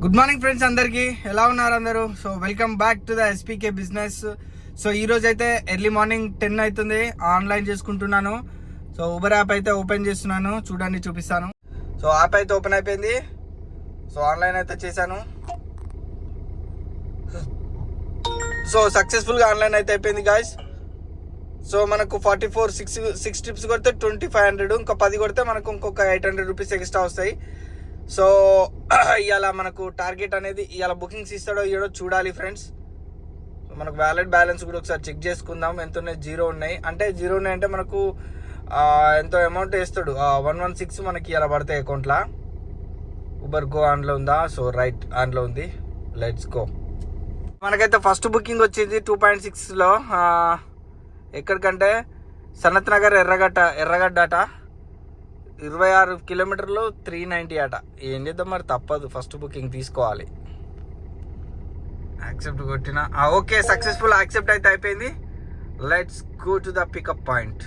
Good morning friends, అందరికీ ఎలా ఉన్నారు అందరూ? So welcome back to the ఎస్పీకే business. So ఈరోజు అయితే ఎర్లీ మార్నింగ్ 10 అవుతుంది. ఆన్లైన్ చేసుకుంటున్నాను. సో ఊబర్ యాప్ అయితే ఓపెన్ చేస్తున్నాను, చూడండి చూపిస్తాను. సో యాప్ అయితే ఓపెన్ అయిపోయింది. సో ఆన్లైన్ అయితే చేశాను. సో సక్సెస్ఫుల్గా ఆన్లైన్ అయితే అయిపోయింది గాయస్. సో మనకు 6 ట్రిప్స్ కొడితే 2500, ఇంకా 10 కొడితే మనకు ఇంకొక 800 రూపీస్ ఎక్స్ట్రా వస్తాయి. సో ఇవాళ మనకు టార్గెట్ అనేది ఇవాళ బుకింగ్స్ ఇస్తాడో ఇవ్వడో చూడాలి ఫ్రెండ్స్. మనకు వ్యాలెట్ బ్యాలెన్స్ కూడా ఒకసారి చెక్ చేసుకుందాం. ఎంత ఉన్నాయి? 0 ఉన్నాయి. అంటే 0 ఉన్నాయంటే మనకు ఎంతో అమౌంట్ వేస్తాడు. 116 మనకి ఇలా పడతాయి అకౌంట్లో. ఊబర్ గో ఆన్లో ఉందా? సో రైట్, ఆన్లో ఉంది. Let's go. మనకైతే ఫస్ట్ బుకింగ్ వచ్చింది 2.6లో. ఎక్కడికంటే సనత్ నగర్ ఎర్రగడ్డ అట. 26 కిలోమీటర్లు 390 అట. ఏం చేద్దాం మరి, తప్పదు, ఫస్ట్ బుకింగ్ తీసుకోవాలి. యాక్సెప్ట్ కొట్టిన ఓకే, సక్సెస్ఫుల్ యాక్సెప్ట్ అయితే అయిపోయింది. Let's go to the pickup point.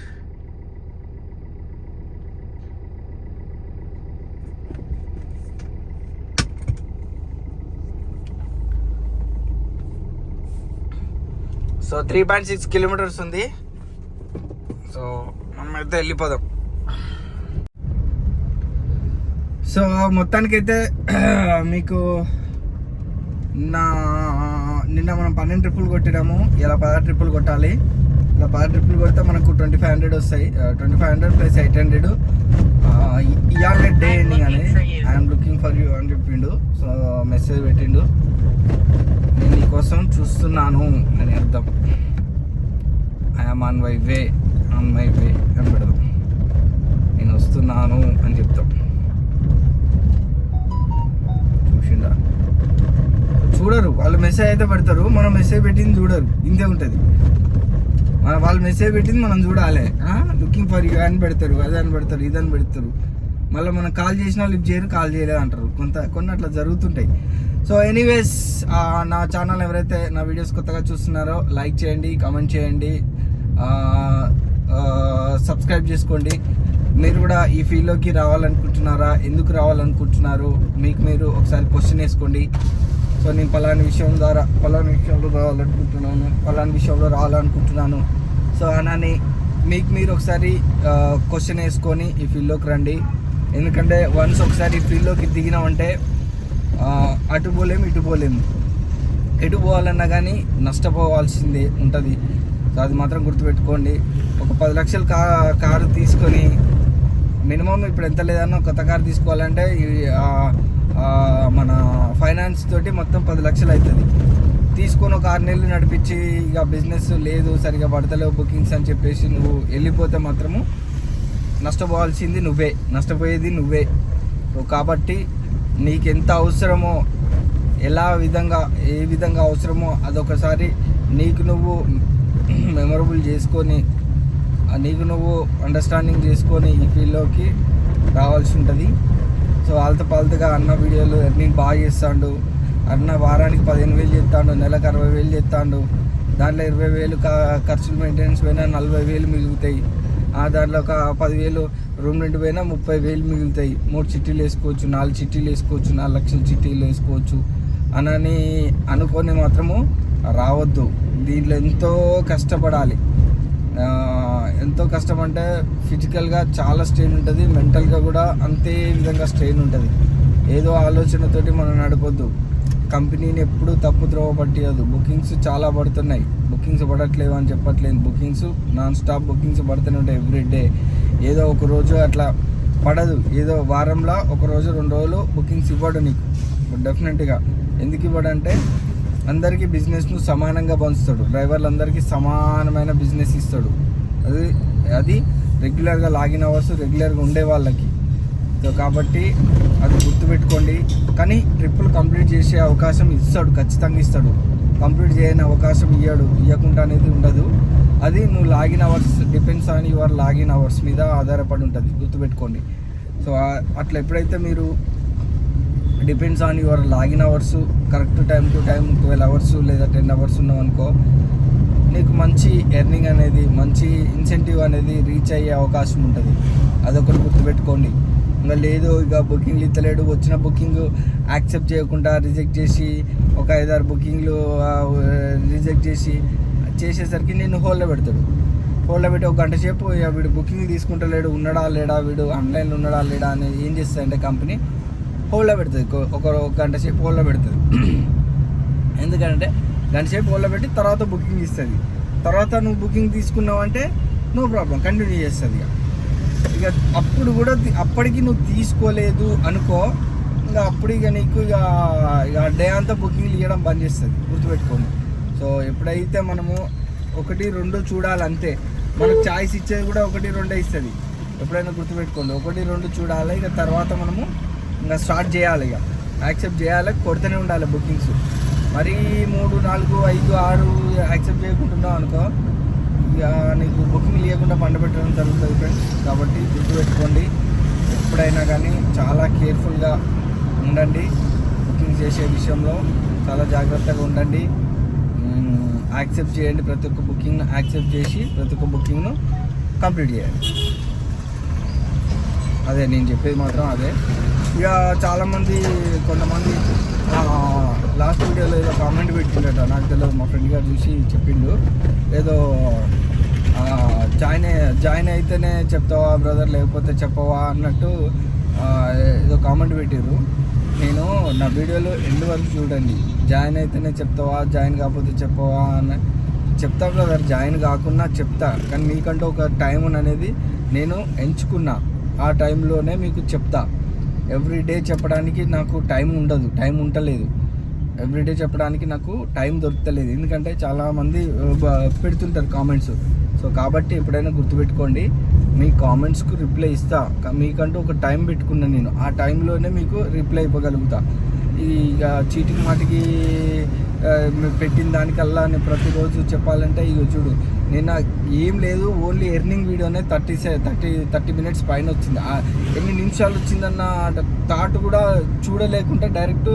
So 3.6 kilometres ఉంది. సో మనం అయితే వెళ్ళిపోదాం. సో మొత్తానికైతే మీకు నిన్న మనం 12 ట్రిప్పులు కొట్టినాము. ఇలా 16 ట్రిప్పులు కొట్టాలి. ఇలా 16 ట్రిప్పులు కొడితే మనకు 2500 వస్తాయి. 2500 ప్లస్ 800. ఇవాళ డే ఎండింగ్ అని ఐఎమ్ లుకింగ్ ఫర్ యూ అని చెప్పిండు. సో మెసేజ్ పెట్టిండు, నేను నీకోసం చూస్తున్నాను అని అర్థం. ఐఎమ్ ఆన్ మై వే అని పెడదాం. నేను వస్తున్నాను అని చెప్తాం. చూడరు వాళ్ళు, మెసేజ్ అయితే పెడతారు, మనం మెసేజ్ పెట్టింది చూడరు. ఇంతే ఉంటుంది. వాళ్ళు మెసేజ్ పెట్టింది మనం చూడాలి. లుకింగ్ ఫర్ యూ అని పెడతారు, అదని పెడతారు, ఇదని పెడతారు. మళ్ళీ మనం కాల్ చేసినా లిఫ్ట్ చేయరు, కాల్ చేయలేదు అంటారు. కొన్ని అట్లా జరుగుతుంటాయి. సో ఎనీవేస్, నా ఛానల్ ఎవరైతే నా వీడియోస్ కొత్తగా చూస్తున్నారో లైక్ చేయండి, కామెంట్ చేయండి, సబ్స్క్రైబ్ చేసుకోండి. మీరు కూడా ఈ ఫీల్డ్లోకి రావాలనుకుంటున్నారా? ఎందుకు రావాలనుకుంటున్నారు? మీకు మీరు ఒకసారి క్వశ్చన్ వేసుకోండి. సో నేను పలానా విషయంలో రావాలనుకుంటున్నాను, పలానా విషయంలో రావాలనుకుంటున్నాను. సో అని మీకు మీరు ఒకసారి క్వశ్చన్ వేసుకొని ఈ ఫీల్డ్లోకి రండి. ఎందుకంటే వన్స్ ఒకసారి ఈ ఫీల్డ్లోకి దిగినామంటే అటు పోలేము, ఇటు పోలేము. ఎటు పోవాలన్నా కానీ నష్టపోవాల్సిందే ఉంటుంది. సో అది మాత్రం గుర్తుపెట్టుకోండి. ఒక 10 లక్షల కారు తీసుకొని మినిమం ఇప్పుడు ఎంత లేదన్నా కొత్త కారు తీసుకోవాలంటే మన ఫైనాన్స్ తోటి మొత్తం 10 లక్షలు అవుతుంది. తీసుకొని ఒక 6 నెలలు నడిపించి ఇక బిజినెస్ లేదు, సరిగా పడతలేవు బుకింగ్స్ అని చెప్పేసి నువ్వు వెళ్ళిపోతే మాత్రము నష్టపోవాల్సింది నువ్వే, నష్టపోయేది నువ్వే. సో కాబట్టి నీకు ఎంత అవసరమో, ఏ విధంగా అవసరమో అదొకసారి నీకు నువ్వు మెమరబుల్ చేసుకొని, నీకు నువ్వు అండర్స్టాండింగ్ చేసుకొని ఈ ఫీల్డ్లోకి రావాల్సి ఉంటుంది. సో పాలతగా అన్న వీడియోలు ఎర్నింగ్ బాగా చేస్తాడు. అన్న వారానికి 15,000 చేస్తాడు, నెలకు 60,000 చేస్తాడు. దాంట్లో 20,000 ఖర్చులు మెయింటెనెన్స్ పోయినా 40,000 మిగులుతాయి. దాంట్లో ఒక 10,000 రూమ్ రెంట్ పోయినా 30,000 మిగులుతాయి. 3 చిట్టీలు వేసుకోవచ్చు, 4 చిట్టీలు వేసుకోవచ్చు, 4 లక్షల చిట్టీలు వేసుకోవచ్చు అని అనుకొని మాత్రము రావద్దు. దీంట్లో ఎంతో కష్టపడాలి. ఎంతో కష్టం అంటే ఫిజికల్గా చాలా స్ట్రెయిన్ ఉంటుంది, మెంటల్గా కూడా అంతే విధంగా స్ట్రెయిన్ ఉంటుంది. ఏదో ఆలోచనతోటి మనం నడపొద్దు. కంపెనీని ఎప్పుడు తప్పు త్రోవ పట్టియదు. బుకింగ్స్ చాలా పడుతున్నాయి, బుకింగ్స్ పడట్లేవు అని చెప్పట్లేదు. బుకింగ్స్ నాన్ స్టాప్ బుకింగ్స్ పడుతూనే ఉంటాయి ఎవ్రీ డే. ఏదో ఒక రోజు అట్లా పడదు, ఏదో వారంలో 1 రోజు 2 రోజులు బుకింగ్స్ ఇవ్వడు నీకు డెఫినెట్గా. ఎందుకు ఇవ్వడంటే అందరికీ బిజినెస్ను సమానంగా పంచుతాడు. డ్రైవర్లందరికీ సమానమైన బిజినెస్ ఇస్తాడు. అది రెగ్యులర్గా లాగిన్ అవర్స్ రెగ్యులర్గా ఉండే వాళ్ళకి. సో కాబట్టి అది గుర్తుపెట్టుకోండి. కానీ ట్రిప్పులు కంప్లీట్ చేసే అవకాశం ఇస్తాడు, ఖచ్చితంగా ఇస్తాడు. కంప్లీట్ చేయని అవకాశం ఇవ్వకుండా అనేది ఉండదు. అది నువ్వు login hours depends on your login hours మీద ఆధారపడి ఉంటుంది, గుర్తుపెట్టుకోండి. సో అట్లా ఎప్పుడైతే మీరు depends on your login hours correct time to time 12 hours లేదా 10 అవర్స్ ఉన్నావు అనుకో, నీకు మంచి ఎర్నింగ్ అనేది, మంచి ఇన్సెంటివ్ అనేది రీచ్ అయ్యే అవకాశం ఉంటుంది. అదొకటి గుర్తుపెట్టుకోండి. ఇంకా లేదు ఇక బుకింగ్లు ఇస్తలేడు, వచ్చిన బుకింగ్ యాక్సెప్ట్ చేయకుండా రిజెక్ట్ చేసి ఒక 5-6 బుకింగ్లు రిజెక్ట్ చేసేసరికి నేను హోల్డ్లో పెడతాడు. హోల్డ్లో పెట్టి ఒక గంట సేపు వీడు బుకింగ్ తీసుకుంటలేడు, ఉన్నాడా లేడా, వీడు ఆన్లైన్లో ఉన్నాడా లేడా అని ఏం చేస్తుందంటే కంపెనీ హోల్డ్లో పెడుతుంది. ఒక గంట సేపు హోల్డ్లో పెడుతుంది. ఎందుకంటే గంట సేపు హోల్డ్లో పెట్టి తర్వాత బుకింగ్ ఇస్తుంది. తర్వాత నువ్వు బుకింగ్ తీసుకున్నావు అంటే నో ప్రాబ్లం, కంటిన్యూ చేస్తుంది. ఇక అప్పుడు కూడా అప్పటికి నువ్వు తీసుకోలేదు అనుకో, ఇంకా అప్పుడు ఇక నీకు ఇక డే అంతా బుకింగ్లు ఇవ్వడం బంద్ చేస్తుంది, గుర్తుపెట్టుకోండి. సో ఎప్పుడైతే మనము 1-2 చూడాలంతే, మనకు ఛాయిస్ ఇచ్చేది కూడా 1-2 ఇస్తుంది. ఎప్పుడైనా గుర్తుపెట్టుకోండి, 1-2 చూడాలి. ఇక తర్వాత మనము ఇంకా స్టార్ట్ చేయాలి, ఇక యాక్సెప్ట్ చేయాలి, కొడుతూనే ఉండాలి బుకింగ్స్. మరీ 3, 4, 5, 6 యాక్సెప్ట్ చేయకుంటున్నావు అనుకో, ఇక నీకు బుకింగ్ లేకుండా పండబెట్టడం జరుగుతుంది ఫ్రెండ్స్. కాబట్టి గుర్తుపెట్టుకోండి, ఎప్పుడైనా కానీ చాలా కేర్ఫుల్గా ఉండండి. బుకింగ్ చేసే విషయంలో చాలా జాగ్రత్తగా ఉండండి. యాక్సెప్ట్ చేయండి, ప్రతి ఒక్క బుకింగ్ను యాక్సెప్ట్ చేసి ప్రతి ఒక్క బుకింగ్ను కంప్లీట్ చేయండి. అదే నేను చెప్పేది మాత్రం అదే. ఇక చాలామంది కొంతమంది లాస్ట్ వీడియోలో ఏదో కామెంట్ పెట్టిండట, నాకు తెలియదు, మా ఫ్రెండ్ గారు చూసి చెప్పిండు. ఏదో జాయిన్ అయితేనే చెప్తావా బ్రదర్, లేకపోతే చెప్పవా అన్నట్టు ఏదో కామెంట్ పెట్టారు. నేను నా వీడియోలో ఎండ్ వరకు చూడండి. జాయిన్ అయితేనే చెప్తావా, జాయిన్ కాకపోతే చెప్పవా అని చెప్తా బ్రదర్. జాయిన్ కాకున్నా చెప్తా, కానీ మీకంటూ ఒక టైం అనేది నేను ఎంచుకున్నా. ఆ టైంలోనే మీకు చెప్తా. ఎవ్రీడే చెప్పడానికి నాకు టైం ఉండలేదు. ఎవ్రీడే చెప్పడానికి నాకు టైం దొరుకుతలేదు, ఎందుకంటే చాలామంది పెడుతుంటారు కామెంట్స్. సో కాబట్టి ఎప్పుడైనా గుర్తుపెట్టుకోండి, మీ కామెంట్స్కు రిప్లై ఇస్తా. మీకంటూ ఒక టైం పెట్టుకున్నాను నేను, ఆ టైంలోనే మీకు రిప్లై ఇవ్వగలుగుతా. ఇక చీటికి మాటికి పెట్టిన దానికల్లా నేను ప్రతిరోజు చెప్పాలంటే ఇక చూడు, నేను ఏం లేదు, ఓన్లీ ఎర్నింగ్ వీడియోనే 30 మినిట్స్ పైన వచ్చింది. ఎన్ని నిమిషాలు వచ్చిందన్న థాట్ కూడా చూడలేకుండా డైరెక్ట్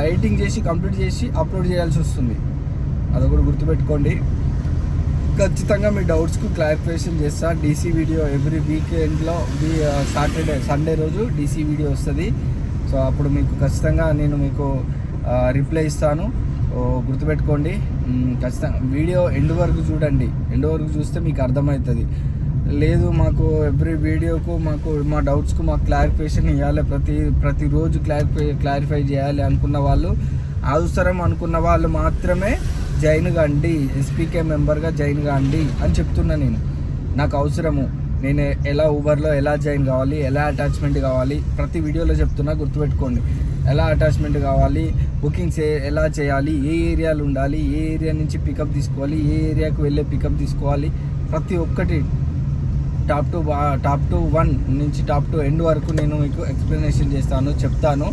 ఎడిటింగ్ చేసి కంప్లీట్ చేసి అప్లోడ్ చేయాల్సి వస్తుంది. అది కూడా గుర్తుపెట్టుకోండి. ఖచ్చితంగా మీ డౌట్స్కు క్లారిఫికేషన్ చేస్తా. డీసీ వీడియో ఎవ్రీ వీకెండ్లో సండే రోజు డీసీ వీడియో వస్తుంది. సో అప్పుడు మీకు ఖచ్చితంగా నేను మీకు రిప్లై ఇస్తాను. గుర్తుపెట్టుకోండి, ఖచ్చితంగా వీడియో ఎండ్ వరకు చూడండి. ఎండ్ వరకు చూస్తే మీకు అర్థమవుతుంది. లేదు మాకు ఎవ్రీ వీడియోకు మా డౌట్స్కు క్లారిఫికేషన్ ఇవ్వాలి, ప్రతిరోజు క్లారిఫై చేయాలి అనుకున్న వాళ్ళు, అవసరం అనుకున్న వాళ్ళు మాత్రమే జాయిన్ కాండి, ఎస్పీకే మెంబర్గా జాయిన్ కాండి అని చెప్తున్నా. నాకు అవసరము, నేను ఎలా ఊబర్లో ఎలా జాయిన్ కావాలి, ఎలా అటాచ్మెంట్ కావాలి, ప్రతి వీడియోలో చెప్తున్నా, గుర్తుపెట్టుకోండి. ఎలా అటాచ్మెంట్ కావాలి, బుకింగ్స్ ఎలా చేయాలి, ఏ ఏరియాలు ఉండాలి, ఏ ఏరియా నుంచి పికప్ తీసుకోవాలి, ఏ ఏరియాకు వెళ్ళే పికప్ తీసుకోవాలి, ప్రతి ఒక్కటి టాప్ టు 1 నుంచి టాప్ టు ఎండ్ వరకు నేను మీకు ఎక్స్ప్లెనేషన్ చేస్తాను, చెప్తాను.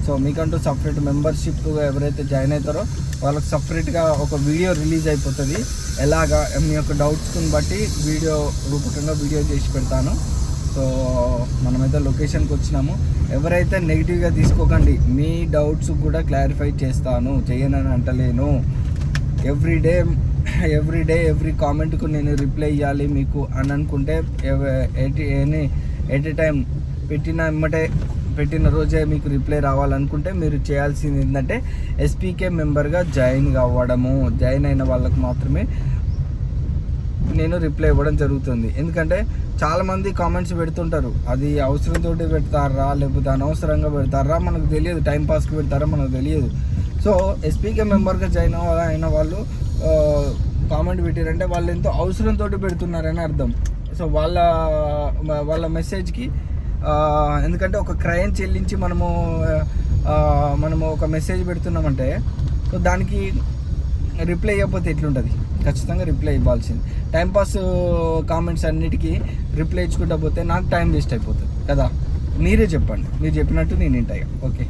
సో మీకంటూ సపరేట్ మెంబర్షిప్ ఎవరైతే జాయిన్ అవుతారో వాళ్ళకి సపరేట్గా ఒక వీడియో రిలీజ్ అయిపోతుంది. ఎలాగా మీ యొక్క డౌట్స్ని బట్టి రూపకంగా వీడియో చేసి పెడతాను. సో మనమైతే లొకేషన్కి వచ్చినాము. ఎవరైతే నెగిటివ్గా తీసుకోకండి, మీ డౌట్స్ కూడా క్లారిఫై చేస్తాను, చేయనని అంటలేను. ఎవ్రీ కామెంట్కు నేను రిప్లై ఇవ్వాలి మీకు అని అనుకుంటే, ఎట్ ఏ టైం పెట్టిన రోజే మీకు రిప్లై రావాలనుకుంటే మీరు చేయాల్సింది ఏంటంటే ఎస్పీకే మెంబర్గా జాయిన్ కావడము. జాయిన్ అయిన వాళ్ళకి మాత్రమే నేను రిప్లై ఇవ్వడం జరుగుతుంది. ఎందుకంటే చాలామంది కామెంట్స్ పెడుతుంటారు, అది అవసరంతో పెడతారా లేకపోతే అనవసరంగా పెడతారా మనకు తెలియదు, టైంపాస్కి పెడతారా మనకు తెలియదు. సో ఎస్పీకే మెంబర్గా జాయిన్ అయిన వాళ్ళు కామెంట్ పెట్టారంటే వాళ్ళు ఎంతో అవసరంతో పెడుతున్నారని అర్థం. సో వాళ్ళ మెసేజ్కి ఎందుకంటే ఒక క్రయం చెల్లించి మనము ఒక మెసేజ్ పెడుతున్నామంటే, సో దానికి రిప్లై ఇవ్వకపోతే ఎట్లుంటుంది? ఖచ్చితంగా రిప్లై ఇవ్వాల్సింది. టైంపాస్ కామెంట్స్ అన్నిటికీ రిప్లై ఇచ్చుకుంటా పోతే నాకు టైం వేస్ట్ అయిపోతుంది కదా. మీరే చెప్పండి, మీరు చెప్పినట్టు నేను వింటా. ఓకే,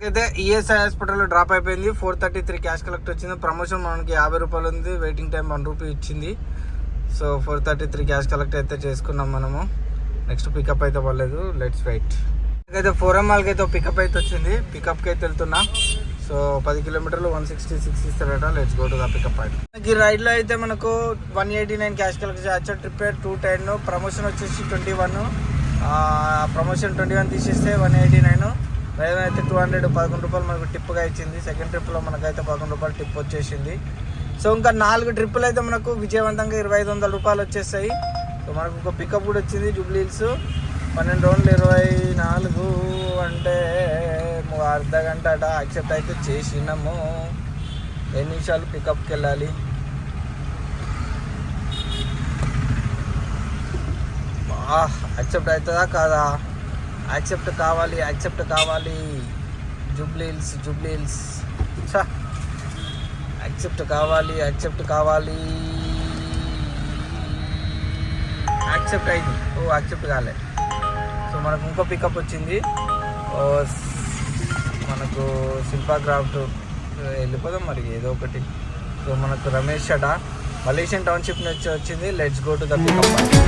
అయితే ఈఎస్ఐ హాస్పిటల్లో డ్రాప్ అయిపోయింది. 433 క్యాష్ కలెక్ట్ వచ్చింది. ప్రమోషన్ మనకి 50 రూపాయలు ఉంది, వెయిటింగ్ టైం 1 రూపీ ఇచ్చింది. సో 433 క్యాష్ కలెక్ట్ అయితే చేసుకున్నాం మనము. నెక్స్ట్ పికప్ అయితే పర్లేదు, లెట్స్ వెయిట్. అయితే 4 MLకి అయితే పికప్ అయితే వచ్చింది, పికప్కి అయితే వెళ్తున్నా. సో సో 10 కిలోమీటర్లు 166 ఇస్తారట. Let's go to the pickup point. ఈ రైడ్లో అయితే మనకు 189 క్యాష్ కలెక్ట్ చేయొచ్చు. ట్రిప్ 210, ప్రమోషన్ వచ్చేసి 21. ప్రమోషన్ 21 తీసేస్తే 189. డ్రైవర్ అయితే 200 11 రూపాయలు మనకు టిప్గా ఇచ్చింది. సెకండ్ ట్రిప్లో మనకైతే 11 రూపాయలు టిప్ వచ్చేసింది. సో ఇంకా 4 ట్రిప్పులు అయితే మనకు విజయవంతంగా 2500 రూపాయలు వచ్చేస్తాయి. సో మనకు ఒక పికప్ కూడా వచ్చింది జూబ్లీ హిల్స్. 12 రౌండ్లు 24 అంటే అర్ధ గంట అట. యాక్సెప్ట్ అయితే చేసినాము. 10 నిమిషాలు పికప్కి వెళ్ళాలి. యాక్సెప్ట్ అవుతుందా కాదా? యాక్సెప్ట్ కావాలి. జూబ్లీ హిల్స్ యాక్సెప్ట్ కావాలి. యాక్సెప్ట్ అయింది. యాక్సెప్ట్ కాలే. సో మనకు ఇంకో పికప్ వచ్చింది. మనకు శిల్పా క్రాఫ్ట్ వెళ్ళిపోదాం మరి ఏదో ఒకటి. సో మనకు రమేష్ అట మలేషియన్ టౌన్షిప్ నుంచి వచ్చింది. Let's go to the pickup point.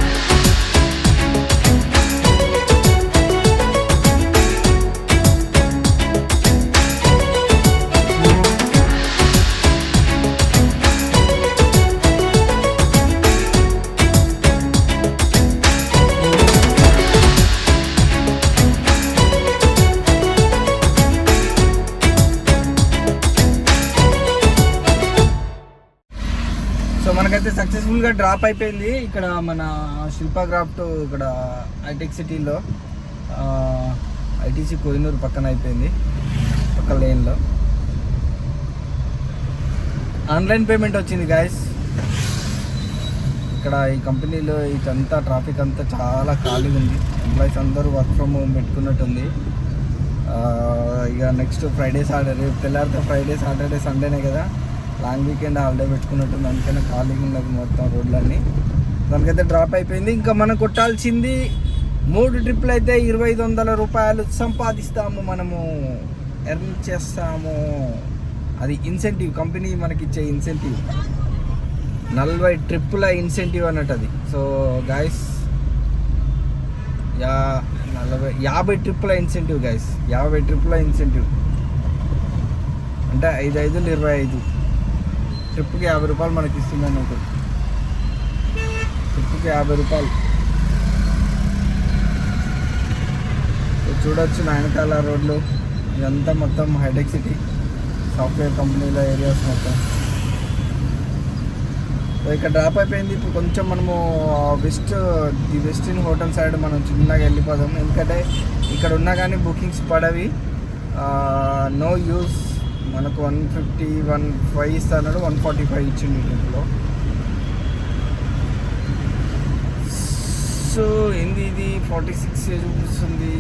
మనకైతే సక్సెస్ఫుల్గా డ్రాప్ అయిపోయింది. ఇక్కడ మన శిల్పా క్రాఫ్ట్ ఇక్కడ హైటెక్ సిటీలో ఐటీసీ కోహినూర్ పక్కన అయిపోయింది, పక్క లేన్లో. ఆన్లైన్ పేమెంట్ వచ్చింది గాయస్. ఇక్కడ ఈ కంపెనీలో ఇదంతా ట్రాఫిక్ అంతా చాలా ఖాళీగా ఉంది. ఎంప్లాయీస్ అందరూ వర్క్ ఫ్రమ్ హోమ్ పెట్టుకున్నట్టుంది. ఇక నెక్స్ట్ ఫ్రైడే సాటర్డే, రేపు తెల్లారితే ఫ్రైడే సాటర్డే సండేనే కదా, లాంగ్ వీకెండ్ హాలిడే పెట్టుకున్నట్టుంది. అందుకనే ఖాళీగా ఉన్నది మొత్తం రోడ్లన్నీ. దానికైతే డ్రాప్ అయిపోయింది. ఇంకా మనం కొట్టాల్సింది 3 ట్రిప్పులు అయితే 2500 రూపాయలు సంపాదిస్తాము, మనము ఎర్న్ చేస్తాము. అది ఇన్సెంటివ్, కంపెనీ మనకి ఇచ్చే ఇన్సెంటివ్. 40 ట్రిప్పుల ఇన్సెంటివ్ అన్నట్టు అది. సో గాయస్ 50 ట్రిప్పుల ఇన్సెంటివ్ గాయస్, 50 ట్రిప్పుల ఇన్సెంటివ్ అంటే 5 5 25. ట్రిప్కి 50 రూపాయలు మనకి ఇస్తుందని ఒకటి. ట్రిప్కి 50 రూపాయలు. చూడొచ్చు నా వెనకాల రోడ్లు. ఇదంతా మొత్తం హైటెక్ సిటీ, సాఫ్ట్వేర్ కంపెనీల ఏరియాస్ మొత్తం. ఇక్కడ డ్రాప్ అయిపోయింది. ఇప్పుడు కొంచెం మనము వెస్టిన్ హోటల్ సైడ్ మనం చిన్నగా వెళ్ళిపోదాం. ఎందుకంటే ఇక్కడ ఉన్నా కానీ బుకింగ్స్ పడవి. No use. మనకు 150 ఇస్తాడు, 145 ఇచ్చింది ట్రిప్లో. సో ఏంది ఇది 46 చూపిస్తుంది.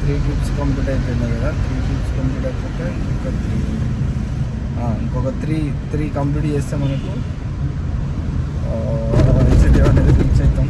3 ట్రిప్స్ కంప్లీట్ అయిపోయింది కదా. 3 ట్రిప్స్ కంప్లీట్ అయిపోతే ఇంకొక 3 కంప్లీట్ చేస్తే మనకు ఇన్సెంటివ్ అనేది రీచ్ అవుతాం.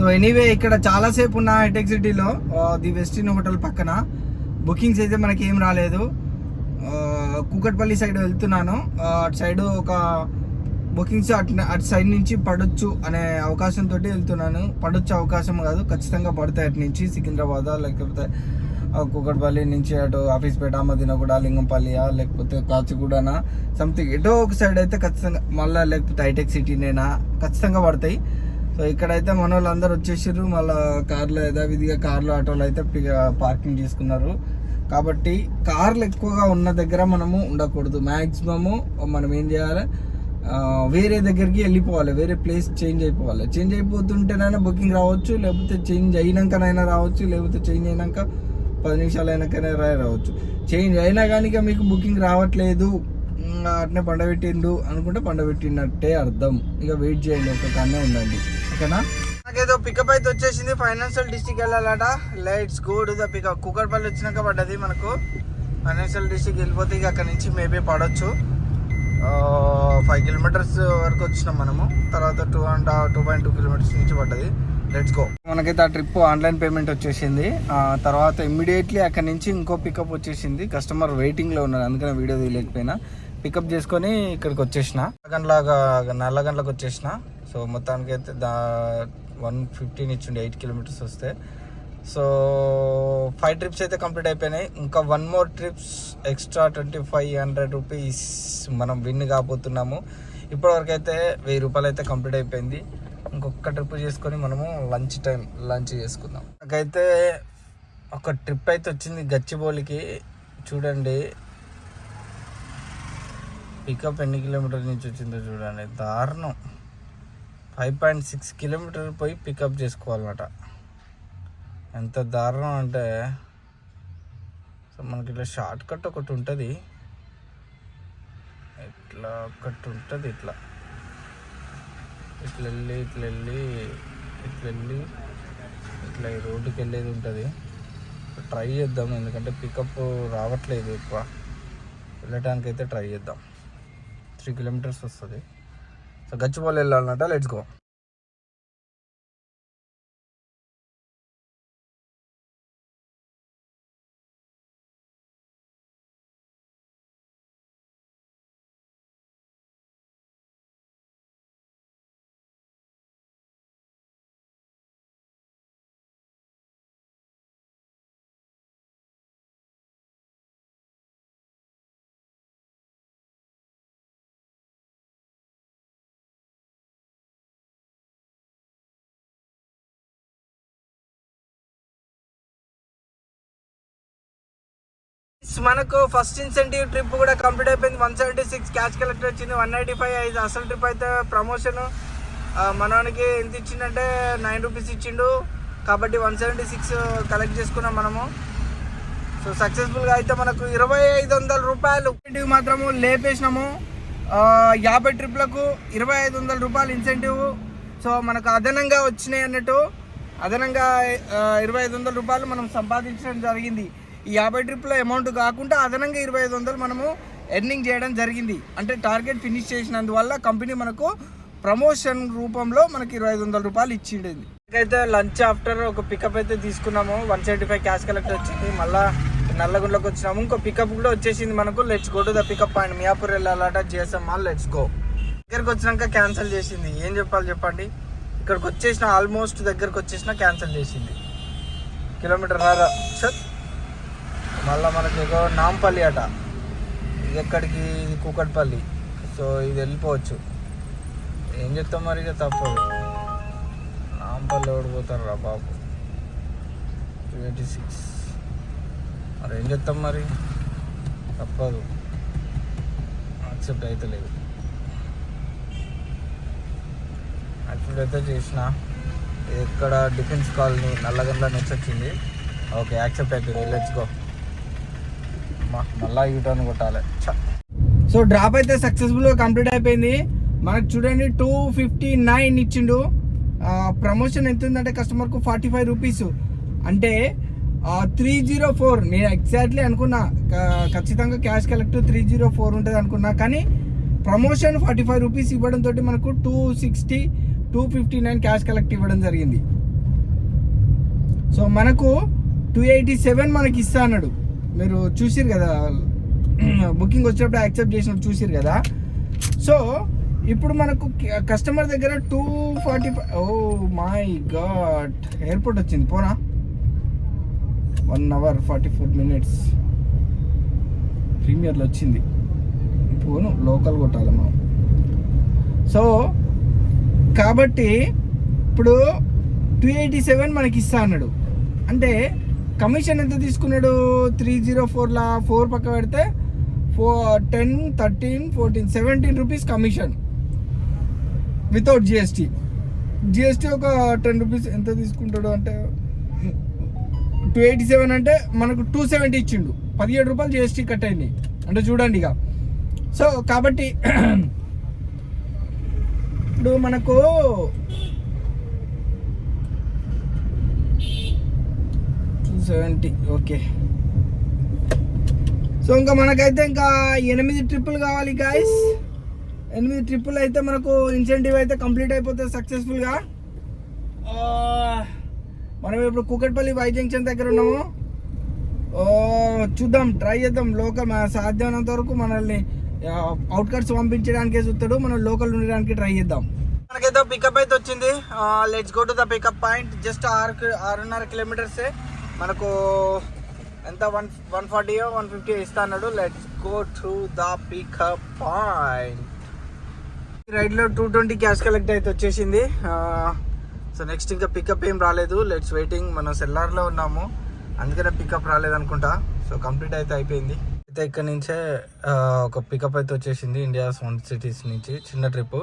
సో ఎనీవే ఇక్కడ చాలాసేపు ఉన్న హైటెక్ సిటీలో ది వెస్టిన్ హోటల్ పక్కన బుకింగ్స్ అయితే మనకి ఏం రాలేదు. కూకట్పల్లి సైడ్ వెళ్తున్నాను. అటు సైడ్ ఒక బుకింగ్స్ అటు సైడ్ నుంచి పడొచ్చు అనే అవకాశంతో వెళ్తున్నాను. పడొచ్చు అవకాశం కాదు, ఖచ్చితంగా పడతాయి. అటు నుంచి సికింద్రాబాద్, లేకపోతే కూకట్పల్లి నుంచి అటు ఆఫీస్పేట, మదినగూడ, లింగంపల్లియా, లేకపోతే కాచిగూడనా, సంథింగ్ ఎటో ఒక సైడ్ అయితే ఖచ్చితంగా, మళ్ళీ లేకపోతే హైటెక్ సిటీనేనా, ఖచ్చితంగా పడతాయి. సో ఇక్కడైతే మన వాళ్ళందరూ వచ్చేసారు. మళ్ళీ కార్లో యథావిధిగా కార్లు, ఆటోలు అయితే పార్కింగ్ చేసుకున్నారు. కాబట్టి కార్లు ఎక్కువగా ఉన్న దగ్గర మనము ఉండకూడదు. మ్యాక్సిమము మనం ఏం చేయాలి, వేరే దగ్గరికి వెళ్ళిపోవాలి, వేరే ప్లేస్ చేంజ్ అయిపోవాలి. చేంజ్ అయిపోతుంటేనైనా బుకింగ్ రావచ్చు, లేకపోతే చేంజ్ అయినాకనైనా రావచ్చు, లేకపోతే చేంజ్ అయినాక 10 నిమిషాలు అయినాకనే రావచ్చు. చేంజ్ అయినా కానీ ఇక మీకు బుకింగ్ రావట్లేదు, అట్నే పండబెట్టిండు అనుకుంటే పండబెట్టినట్టే అర్థం. ఇక వెయిట్ చేయండి, ఒక కానే ఉండండి, ఓకేనా. నాకేదో పికప్ అయితే వచ్చేసింది. ఫైనాన్షియల్ డిస్ట్రిక్ట్ వెళ్ళాలట. Let's go to the pickup. Kukatpally వచ్చినాక పడ్డది మనకు. ఫైనాన్షియల్ డిస్ట్రిక్ట్ వెళ్ళిపోతే ఇక అక్కడ నుంచి మేబీ పడవచ్చు. 5 కిలోమీటర్స్ వరకు వచ్చినాం మనము. తర్వాత 2.2 కిలోమీటర్స్ నుంచి పడ్డది. Let's go. మనకైతే ఆ ట్రిప్ ఆన్లైన్ పేమెంట్ వచ్చేసింది. తర్వాత ఇమ్మీడియట్లీ అక్కడ నుంచి ఇంకో పికప్ వచ్చేసింది. కస్టమర్ వెయిటింగ్లో ఉన్నారు, అందుకని వీడియో తీయలేకపోయినా. పికప్ చేసుకొని ఇక్కడికి వచ్చేసిన, నల్లగండ్లకు వచ్చేసిన. సో మొత్తానికి అయితే 115 ఇచ్చిండి, 8 కిలోమీటర్స్ వస్తే. సో 5 ట్రిప్స్ అయితే కంప్లీట్ అయిపోయినాయి. ఇంకా 1 more ట్రిప్స్ ఎక్స్ట్రా 2500 రూపీస్ మనం విన్ కాబోతున్నాము. ఇప్పటివరకు అయితే 1000 రూపాయలు అయితే కంప్లీట్ అయిపోయింది. ఇంకొక ట్రిప్ చేసుకొని మనము లంచ్ చేసుకుందాం. నాకైతే ఒక ట్రిప్ అయితే వచ్చింది గచ్చిబౌలికి. చూడండి పికప్ ఎన్ని కిలోమీటర్ల నుంచి వచ్చిందో చూడండి, దారుణం. 5.6 కిలోమీటర్ పోయి పికప్ చేసుకోవాలన్నమాట. ఎంత దారుణం అంటే, సో మనకి ఇట్లా షార్ట్ కట్ ఒకటి ఉంటుంది, ఇట్లా ఒకటి ఉంటుంది, ఇట్లా వెళ్ళి ఇట్లా ఈ రోడ్డుకి వెళ్ళేది ఉంటుంది. ట్రై చేద్దాం, ఎందుకంటే పికప్ రావట్లేదు ఎక్కువ. వెళ్ళటానికి అయితే ట్రై చేద్దాం. 3 కిలోమీటర్స్ వస్తుంది. సో గచ్చిబౌలి వెళ్ళాలన్నమాట. Let's go. మనకు ఫస్ట్ ఇన్సెంటివ్ ట్రిప్ కూడా కంప్లీట్ అయిపోయింది. 176 క్యాష్ కలెక్ట్ వచ్చింది. 195 అసలు ట్రిప్ అయితే ప్రమోషన్ మనకి ఎంత ఇచ్చిందంటే 9 రూపీస్ ఇచ్చిండు. కాబట్టి 176 కలెక్ట్ చేసుకున్నాం మనము. సో సక్సెస్ఫుల్గా అయితే మనకు 2500 రూపాయలు ఇన్సెంటివ్ మాత్రము లేపేసినాము. 50 ట్రిప్లకు 2500 రూపాయలు ఇన్సెంటివ్. సో మనకు అదనంగా వచ్చినాయి అన్నట్టు. అదనంగా 2500 రూపాయలు మనం సంపాదించడం జరిగింది. ఈ 50 ట్రిప్ల అమౌంట్ కాకుండా అదనంగా 2500 మనము ఎర్నింగ్ చేయడం జరిగింది. అంటే టార్గెట్ ఫినిష్ చేసినందువల్ల కంపెనీ మనకు ప్రమోషన్ రూపంలో మనకి 2500 రూపాయలు ఇచ్చిండేది. అయితే లంచ్ ఆఫ్టర్ ఒక పికప్ అయితే తీసుకున్నాము. 175 క్యాష్ కలెక్ట్ వచ్చింది. మళ్ళీ నల్లగుండ్లకు వచ్చినాము. ఇంకో పికప్ కూడా వచ్చేసింది మనకు. Let's go to the pickup point. Miyapur వెళ్ళాలట, జిఎస్ఎం మాల్. Let's go. దగ్గరకు వచ్చినాక క్యాన్సిల్ చేసింది. ఏం చెప్పాలి చెప్పండి. ఇక్కడికి వచ్చేసిన, ఆల్మోస్ట్ దగ్గరకు వచ్చేసిన క్యాన్సిల్ చేసింది. కిలోమీటర్ రాదా మళ్ళీ మనకి నాంపల్లి అట. ఇది ఎక్కడికి, ఇది కూకట్పల్లి. సో ఇది వెళ్ళిపోవచ్చు. ఏం చెప్తాం మరి, ఇక తప్పదు. నాంపల్లి ఓడిపోతారు రా బాబు. 286 మరి ఏం చెప్తాం మరి, తప్పదు. యాక్సెప్ట్ అయితే లేదు. యాక్సెప్ట్ అయితే చేసిన. ఎక్కడ డిఫెన్స్ కాలనీ నల్లగండ్ల నుంచి వచ్చింది. ఓకే యాక్సెప్ట్ అయిపోయింది. Let's go. మళ్ళా యూటర్న్ కొట్టాలి. సో డ్రాప్ అయితే సక్సెస్ఫుల్గా కంప్లీట్ అయిపోయింది. మనకు చూడండి 259 ఇచ్చిండు. ప్రమోషన్ ఎంత ఉందంటే కస్టమర్కు 45 రూపీస్, అంటే 304. నేను ఎగ్జాక్ట్లీ అనుకున్నా, ఖచ్చితంగా క్యాష్ కలెక్ట్ 304 ఉంటుంది అనుకున్నా. కానీ ప్రమోషన్ 45 రూపీస్ ఇవ్వడంతో మనకు 259 క్యాష్ కలెక్ట్ ఇవ్వడం జరిగింది. సో మనకు 287 మనకి ఇస్తా అన్నాడు. మీరు చూసిరు కదా, బుకింగ్ వచ్చినప్పుడు యాక్సెప్ట్ చేసినప్పుడు చూసిరు కదా. సో ఇప్పుడు మనకు కస్టమర్ దగ్గర 245. ఓ మై గాడ్, ఎయిర్పోర్ట్ వచ్చింది. పోనా 1 hour 44 minutes ప్రీమియర్లో వచ్చింది. పోను, లోకల్ కొట్టాలి మనం. సో కాబట్టి ఇప్పుడు 287 మనకి ఇస్తా అన్నాడు. అంటే కమిషన్ ఎంత తీసుకున్నాడు? 304లా 4 పక్క పెడితే 10, 13, 14, 17 rupees commission without GST. GST ఒక 10 రూపీస్ ఎంత తీసుకుంటాడు అంటే 287 అంటే మనకు 270 ఇచ్చిండు. 17 రూపాయలు జిఎస్టీ కట్ అయింది అంటే చూడండి ఇక. సో కాబట్టి ఇప్పుడు మనకు ఓకే. సో ఇంకా మనకైతే ఇంకా 8 ట్రిప్పులు కావాలి గాయస్. 8 ట్రిప్పులు అయితే మనకు ఇన్సెంటివ్ అయితే కంప్లీట్ అయిపోతుంది సక్సెస్ఫుల్గా. మనం ఇప్పుడు కూకట్పల్లి వై జంక్షన్ దగ్గర ఉన్నాము. చూద్దాం, ట్రై చేద్దాం. లోకల్ సాధ్యమైనంత వరకు మనల్ని అవుట్కట్స్ పంపించడానికే చూస్తాడు, మనం లోకల్ ఉండడానికి ట్రై చేద్దాం. మనకైతే పికప్ అయితే వచ్చింది. Let's go to the pickup point. Just 6.5 kilometers మనకు ఎంత 140 150 ఇస్తా అన్నాడు. Let's go to the pickup point. రైడ్లో 220 క్యాష్ కలెక్ట్ అయితే వచ్చేసింది. సో నెక్స్ట్ ఇంకా పికప్ ఏం రాలేదు. Let's waiting. మనం సెల్లార్లో ఉన్నాము, అందుకనే పికప్ రాలేదు అనుకుంటా. సో కంప్లీట్ అయితే అయిపోయింది. అయితే ఇక్కడ నుంచే ఒక పికప్ అయితే వచ్చేసింది ఇండియాస్ 1 cities నుంచి, చిన్న ట్రిప్.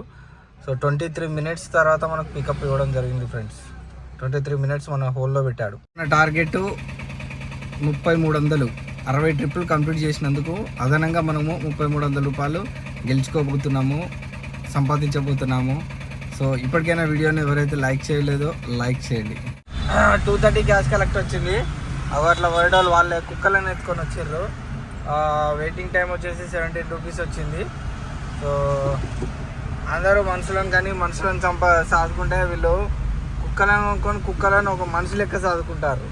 సో 23 minutes తర్వాత మనకు పికప్ ఇవ్వడం జరిగింది ఫ్రెండ్స్. 23 minutes మన హోల్లో పెట్టాడు. మన టార్గెట్ 3300. 60 ట్రిప్పులు కంప్లీట్ చేసినందుకు అదనంగా మనము 3300 రూపాయలు గెలుచుకోబోతున్నాము, సంపాదించబోతున్నాము. సో ఇప్పటికైనా వీడియోని ఎవరైతే లైక్ చేయలేదో లైక్ చేయండి. 230 క్యాష్ కలెక్ట్ వచ్చింది. అట్లా వర్డోలు వాళ్ళే కుక్కలను ఎత్తుకొని వచ్చారు. వెయిటింగ్ టైం వచ్చేసి 17 రూపీస్ వచ్చింది. సో అందరూ మనుషులను సాదుకుంటే వీళ్ళు కుక్కలను కొనుక్కొని కుక్కలను ఒక మనిషి లెక్క సాదుకుంటారు.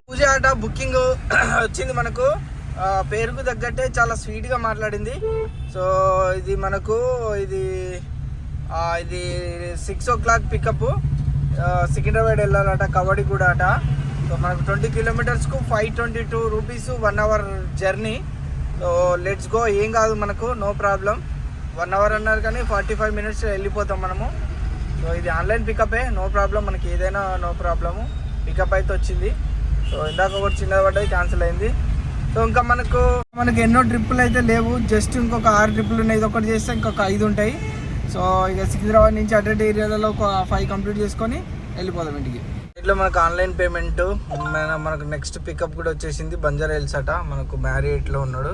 పూజ ఆట బుకింగ్ వచ్చింది మనకు. పేరుకు తగ్గట్టే చాలా స్వీట్గా మాట్లాడింది. సో ఇది మనకు ఇది 6 o'clock పికప్. సికింద్రాబాద్ వెళ్ళాలట, కవడిగూడ అట. సో మనకు 20 kilometersకు 522 rupees 1 hour journey. So let's go. ఏం కాదు మనకు, నో ప్రాబ్లం. 1 hour అన్నారు కానీ 45 minutes వెళ్ళిపోతాం మనము. సో ఇది ఆన్లైన్ పికపే, నో ప్రాబ్లం. మనకి ఏదైనా నో ప్రాబ్లము. పికప్ అయితే వచ్చింది. సో ఇందాక ఒకటి చిన్నది పడ్డది, క్యాన్సిల్ అయింది. సో ఇంకా మనకు ఎన్నో ట్రిప్పులు అయితే లేవు. జస్ట్ ఇంకొక 6 ట్రిప్పులు ఉన్నాయి. ఇది ఒకటి చేస్తే ఇంకొక 5 ఉంటాయి. సో ఇక సికింద్రాబాద్ నుంచి అడ్రట్ ఏరియాలలో ఒక 5 కంప్లీట్ చేసుకొని వెళ్ళిపోదాం ఇంటికి. ఇట్లా మనకు ఆన్లైన్ పేమెంట్. మనకు నెక్స్ట్ పికప్ కూడా వచ్చేసింది. బంజారా హిల్స్ అట. మనకు మ్యారియేట్లో ఉన్నాడు.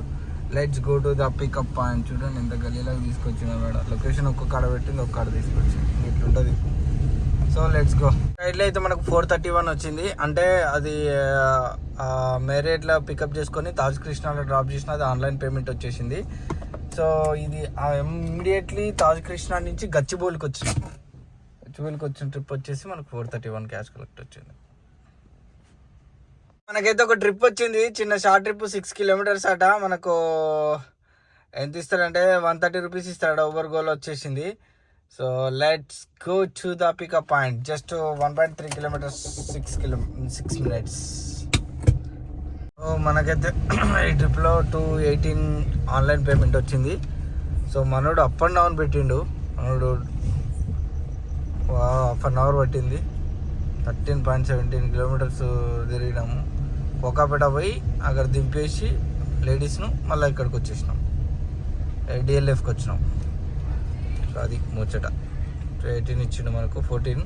Let's go to the pickup point. చూడండి ఎంత గలీలాగా తీసుకొచ్చిన వాడు. లొకేషన్ ఒక్క కాడ పెట్టింది, ఒక్క కాడ తీసుకొచ్చింది. ఇట్లుంటుంది. So let's go. రైడ్లో అయితే మనకు 431 వచ్చింది. అంటే అది మ్యారియేట్లో పికప్ చేసుకొని తాజ్ కృష్ణాలో డ్రాప్ చేసిన, అది ఆన్లైన్ పేమెంట్ వచ్చేసింది. సో ఇది ఇమ్మీడియట్లీ తాజ్ కృష్ణ నుంచి గచ్చిబౌలికి వచ్చిన ట్రిప్ వచ్చేసి మనకు 431 క్యాష్ కలెక్ట్ వచ్చింది. మనకైతే ఒక ట్రిప్ వచ్చింది, చిన్న షార్ట్ ట్రిప్ 6 kilometers అట. మనకు ఎంత ఇస్తాడంటే 130 రూపీస్ ఇస్తాడు. ఓవర్ గోల్ వచ్చేసింది. So let's go to the pickup point. Just 1.3 kilometers 6 minutes. మనకైతే ఈ ట్రిప్లో 218 ఆన్లైన్ పేమెంట్ వచ్చింది. సో మనోడు అప్ అండ్ డౌన్ పెట్టిండు. మనోడు 1 hour పట్టింది. 13.17 kilometers తిరిగినాము. కోకాపేట పోయి అక్కడ దింపేసి లేడీస్ను మళ్ళీ ఇక్కడికి వచ్చేసినాం, డిఎల్ఎఫ్కి వచ్చినాం. సో అది ముచ్చట. 18 ఇచ్చిండు మనకు, 14.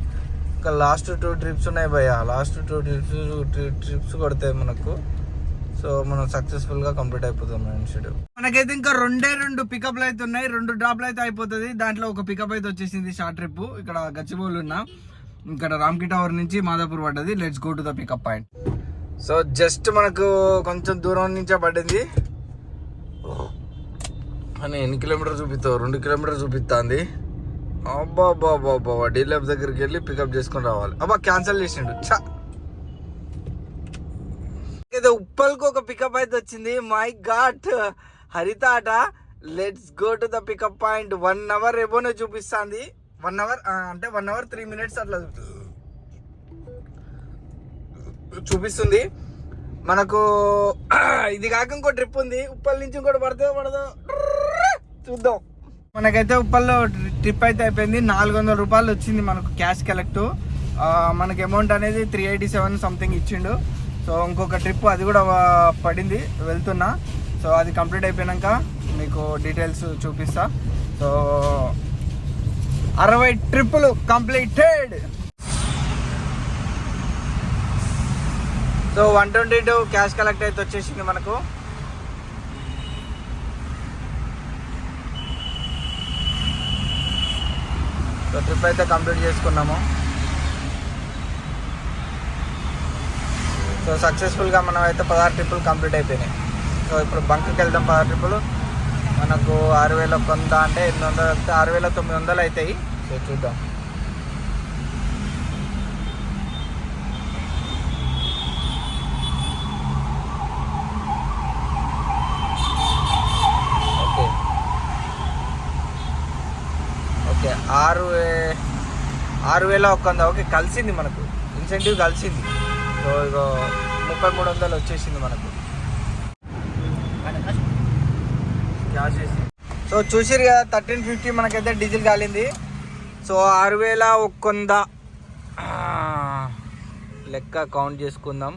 ఇంకా లాస్ట్ 2 ట్రిప్స్ ఉన్నాయి భయ్య. లాస్ట్ 2 ట్రిప్స్ కొడితే మనకు సో మనం సక్సెస్ఫుల్గా కంప్లీట్ అయిపోతాం ఇన్స్టిట్యూట్. మనకైతే ఇంకా 2 పికప్లు అయితే ఉన్నాయి. 2 డ్రాప్లు అయితే అయిపోతుంది. దాంట్లో ఒక పికప్ అయితే వచ్చేసింది షార్ట్ ట్రిప్. ఇక్కడ గచ్చిబౌలి ఉన్నా, ఇక్కడ రామ్కి టవర్ నుంచి మాదాపూర్ పడ్డది. Let's go to the pickup point. So just మనకు కొంచెం దూరం నుంచే పడింది అని. ఎన్ని కిలోమీటర్ చూపిస్తావు? 2 kilometers చూపిస్తుంది. అబ్బా డీలప్ దగ్గరికి వెళ్ళి పికప్ చేసుకొని రావాలి. అబ్బా క్యాన్సిల్ చేసిండు. చా మనకైతే ఉప్పల్కి ఒక పికప్ అయితే వచ్చింది. మై గాడ్, హరిత ఆట. Let's go to the pickup point. 1 hour ఎబోనే చూపిస్తుంది. 1 hour అంటే 1 hour 3 minutes అట్లా చూపిస్తుంది మనకు. ఇది కాక ఇంకో ట్రిప్ ఉంది ఉప్పల్ నుంచి, ఇంకోటి పడదో చూద్దాం. మనకైతే ఉప్పల్లో ట్రిప్ అయితే అయిపోయింది. 400 రూపాయలు వచ్చింది మనకు క్యాష్ కలెక్ట్. మనకి అమౌంట్ అనేది 387 సంథింగ్ ఇచ్చిండు. సో ఇంకొక ట్రిప్ అది కూడా పడింది, వెళ్తున్నా. సో అది కంప్లీట్ అయిపోయాక మీకు డీటెయిల్స్ చూపిస్తా. సో 60 ట్రిప్పులు కంప్లీటెడ్. సో 122 క్యాష్ కలెక్ట్ అయితే వచ్చేసింది మనకు. సో ట్రిప్ అయితే కంప్లీట్ చేసుకున్నాము. సో సక్సెస్ఫుల్గా మనం అయితే 16 ట్రిప్పులు కంప్లీట్ అయిపోయినాయి. సో ఇప్పుడు బంక్కి వెళ్దాం. 16 ట్రిప్పులు మనకు 6100 అంటే 800 వస్తే 6900 అవుతాయి. సో చూద్దాం. ఓకే 6100. ఓకే కలిసింది మనకు, ఇన్సెంటివ్ కలిసింది. సో ఇగో 3300 వచ్చేసింది మనకు. సో చూసిరు కదా 1350 మనకైతే డీజిల్ కాలింది. సో 6100 లెక్క కౌంట్ చేసుకుందాం.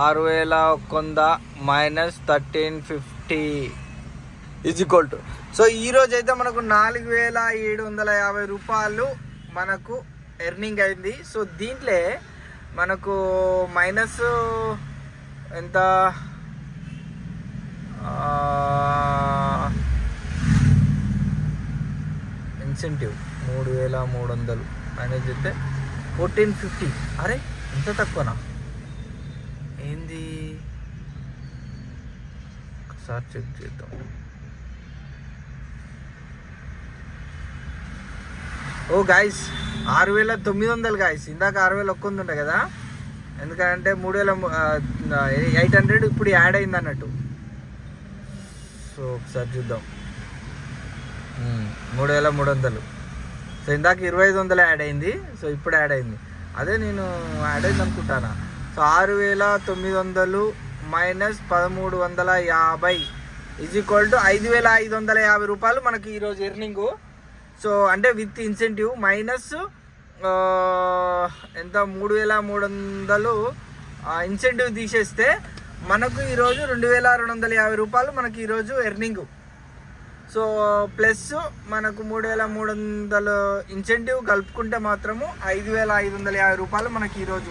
6100 minus 1350 is equal to. So ఈరోజు అయితే మనకు 4750 రూపాయలు మనకు ఎర్నింగ్ అయింది. సో దీంట్లో మనకు మైనస్ ఎంత, ఇన్సెంటివ్ 3300 మైనస్ చేస్తే 1450. అరే ఎంత తక్కువనా ఏంది, ఒకసారి చెక్ చేద్దాం. ఓ గాయస్ 6900 గాయస్. ఇందాక 6100 ఉండే కదా, ఎందుకంటే 3800 ఇప్పుడు యాడ్ అయింది అన్నట్టు. సో ఒకసారి చూద్దాం. 3300. సో ఇందాక 2500 యాడ్ అయింది. సో ఇప్పుడు యాడ్ అయింది, అదే నేను యాడ్ అయింది అనుకుంటానా. So 6900 minus 1350 is equal to 5550 రూపాయలు మనకి ఈరోజు ఎర్నింగు. సో అంటే విత్ ఇన్సెంటివ్ మైనస్ ఎంత 3300 ఇన్సెంటివ్ తీసేస్తే మనకు ఈరోజు 2250 రూపాయలు మనకి ఈరోజు ఎర్నింగ్. సో ప్లస్ మనకు 3300 ఇన్సెంటివ్ కలుపుకుంటే మాత్రము 5550 రూపాయలు మనకి ఈరోజు.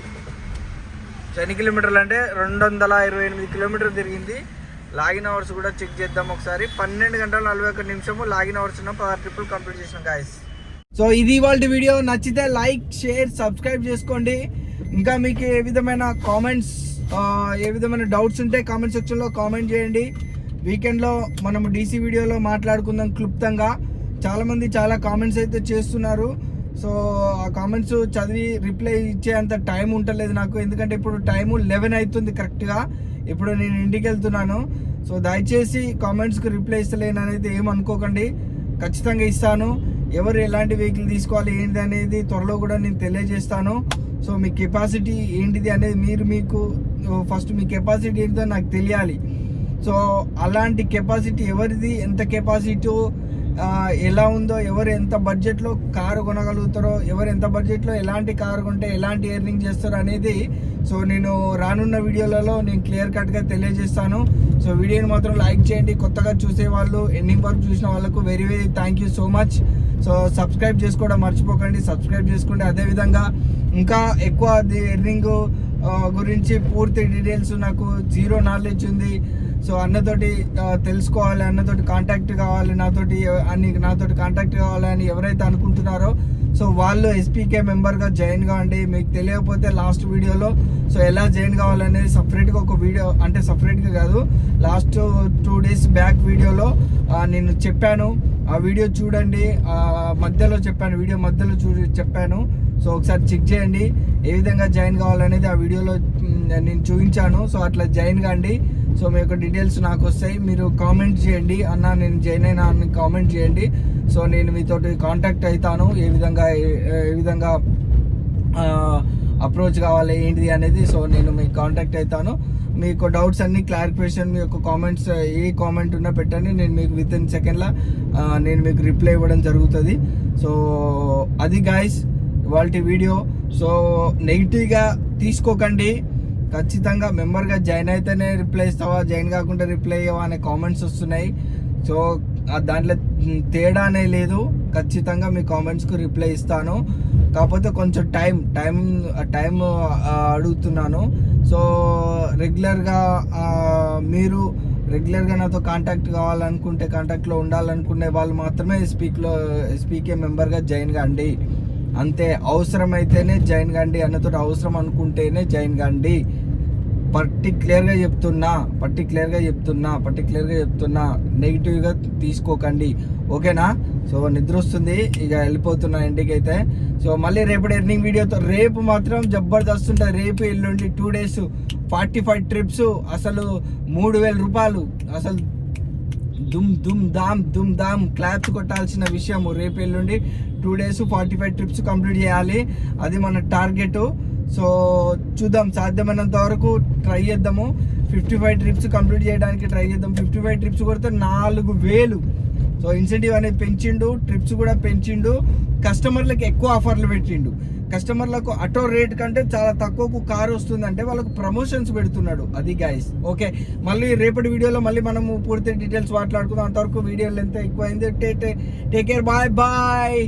సో ఎన్ని కిలోమీటర్లు అంటే 228 కిలోమీటర్లు తిరిగింది. లాగిన్ అవర్స్ కూడా చెక్ చేద్దాం ఒకసారి. 12 గంటల 41 నిమిషము లాగిన్ అవర్స్ ఉన్న 16 ట్రిప్పులు కంప్లీట్ చేసినాం గాయస్. సో ఇది ఇవాళ వీడియో. నచ్చితే లైక్, షేర్, సబ్స్క్రైబ్ చేసుకోండి. ఇంకా మీకు ఏ విధమైన కామెంట్స్, ఏ విధమైన డౌట్స్ ఉంటే కామెంట్ సెక్షన్లో కామెంట్ చేయండి. వీకెండ్లో మనం డీసీ వీడియోలో మాట్లాడుకుందాం క్లుప్తంగా. చాలామంది చాలా కామెంట్స్ అయితే చేస్తున్నారు. సో ఆ కామెంట్స్ చదివి రిప్లై ఇచ్చే అంత టైం ఉండలేదు నాకు, ఎందుకంటే ఇప్పుడు టైము 11 అవుతుంది కరెక్ట్గా. ఇప్పుడు నేను ఇంటికి వెళ్తున్నాను. సో దయచేసి కామెంట్స్కి రిప్లై ఇస్తలేను అనేది ఏమనుకోకండి, ఖచ్చితంగా ఇస్తాను. ఎవరు ఎలాంటి వెహికల్ తీసుకోవాలి ఏంటి అనేది త్వరలో కూడా నేను తెలియజేస్తాను. సో మీ కెపాసిటీ ఏంటిది అనేది మీకు ఫస్ట్ మీ కెపాసిటీ ఏంటో నాకు తెలియాలి. సో అలాంటి కెపాసిటీ ఎవరిది, ఎంత కెపాసిటీ ఎలా ఉందో, ఎవరు ఎంత బడ్జెట్లో కారు కొనగలుగుతారో, ఎవరు ఎంత బడ్జెట్లో ఎలాంటి కారు కొంటే ఎలాంటి ఎర్నింగ్ చేస్తారో అనేది సో నేను రానున్న వీడియోలలో నేను క్లియర్ కట్గా తెలియజేస్తాను. సో వీడియోని మాత్రం లైక్ చేయండి. కొత్తగా చూసే వాళ్ళు, ఎండింగ్ వరకు చూసిన వాళ్ళకు very very thank you so much. So subscribe చేసుకోవడం మర్చిపోకండి, సబ్స్క్రైబ్ చేసుకోండి. అదేవిధంగా ఇంకా ఎక్కువ ఎర్నింగ్ గురించి పూర్తి డీటెయిల్స్ నాకు జీరో నాలెడ్జ్ ఉంది. సో అన్నతోటి తెలుసుకోవాలి, అన్నతోటి కాంటాక్ట్ కావాలి, నాతోటి కాంటాక్ట్ కావాలని ఎవరైతే అనుకుంటున్నారో సో వాళ్ళు ఎస్పీకే మెంబర్గా జాయిన్ కావండి. మీకు తెలియకపోతే లాస్ట్ వీడియోలో సో ఎలా జాయిన్ కావాలనేది సపరేట్గా ఒక వీడియో, అంటే సపరేట్గా కాదు, లాస్ట్ 2 days బ్యాక్ వీడియోలో నేను చెప్పాను. ఆ వీడియో చూడండి. మధ్యలో చెప్పాను, వీడియో మధ్యలో చెప్పాను. సో ఒకసారి చెక్ చేయండి ఏ విధంగా జాయిన్ కావాలనేది ఆ వీడియోలో నేను చూపించాను. సో అట్లా జాయిన్ కాండి. సో మీ యొక్క డీటెయిల్స్ నాకు వస్తాయి. మీరు కామెంట్ చేయండి, అన్న నేను జాయిన్ అయినా అని కామెంట్ చేయండి. సో నేను మీతోటి కాంటాక్ట్ అవుతాను, ఏ విధంగా అప్రోచ్ కావాలి ఏంటిది అనేది. సో నేను మీకు కాంటాక్ట్ అవుతాను. మీకు డౌట్స్ అన్ని క్లారిఫికేషన్, మీ యొక్క కామెంట్స్ ఏ కామెంట్ ఉన్నా పెట్టండి. నేను మీకు విత్ ఇన్ సెకండ్లో నేను మీకు రిప్లై ఇవ్వడం జరుగుతుంది. సో అది గాయస్ ఇవాల్టి వీడియో. సో నెగిటివ్గా తీసుకోకండి. ఖచ్చితంగా మెంబర్గా జాయిన్ అయితేనే రిప్లై ఇస్తావా, జాయిన్ కాకుండా రిప్లై ఇవ్వవా అనే కామెంట్స్ వస్తున్నాయి. సో దాంట్లో తేడానే లేదు. ఖచ్చితంగా మీ కామెంట్స్కు రిప్లై ఇస్తాను. కాకపోతే కొంచెం టైం అడుగుతున్నాను. సో మీరు రెగ్యులర్గా నాతో కాంటాక్ట్ కావాలనుకుంటే, కాంటాక్ట్లో ఉండాలనుకునే వాళ్ళు మాత్రమే ఎస్పీకే మెంబర్గా జాయిన్ కాండి. అంతే. అవసరమైతేనే జాయిన్ కాండి, అన్నతో అవసరం అనుకుంటేనే జాయిన్ కాండి. పర్టిక్యులర్గా చెప్తున్నా నెగిటివ్గా తీసుకోకండి, ఓకేనా? సో నిద్ర వస్తుంది, ఇక వెళ్ళిపోతున్నా ఇంటికి అయితే. సో మళ్ళీ రేపటి ఎర్నింగ్ వీడియోతో, రేపు మాత్రం జబర్దస్త్ ఉంటుంది. రేపు ఎల్లుండి 2 days 45 trips, అసలు 3,000 రూపాయలు. అసలు దుమ్ దామ్ క్లాప్స్ కొట్టాల్సిన విషయం. రేపు ఎల్లుండి 2 days 45 trips కంప్లీట్ చేయాలి, అది మన టార్గెట్. సో చూద్దాం, సాధ్యమైనంత వరకు ట్రై చేద్దాము. 55 trips కంప్లీట్ చేయడానికి ట్రై చేద్దాం. 55 trips కొడితే 4,000. సో ఇన్సెంటివ్ అనేది పెంచిండు, ట్రిప్స్ కూడా పెంచిండు, కస్టమర్లకు ఎక్కువ ఆఫర్లు పెట్టిండు. కస్టమర్లకు ఆటో రేట్ కంటే చాలా తక్కువకు కారు వస్తుందంటే వాళ్ళకు ప్రమోషన్స్ పెడుతున్నాడు. అది గైస్, ఓకే. మళ్ళీ రేపటి వీడియోలో మళ్ళీ మనము పూర్తి డీటెయిల్స్ మాట్లాడుకుందాం. అంతవరకు వీడియో లెంత్ ఎక్కువైంది. Take care, bye.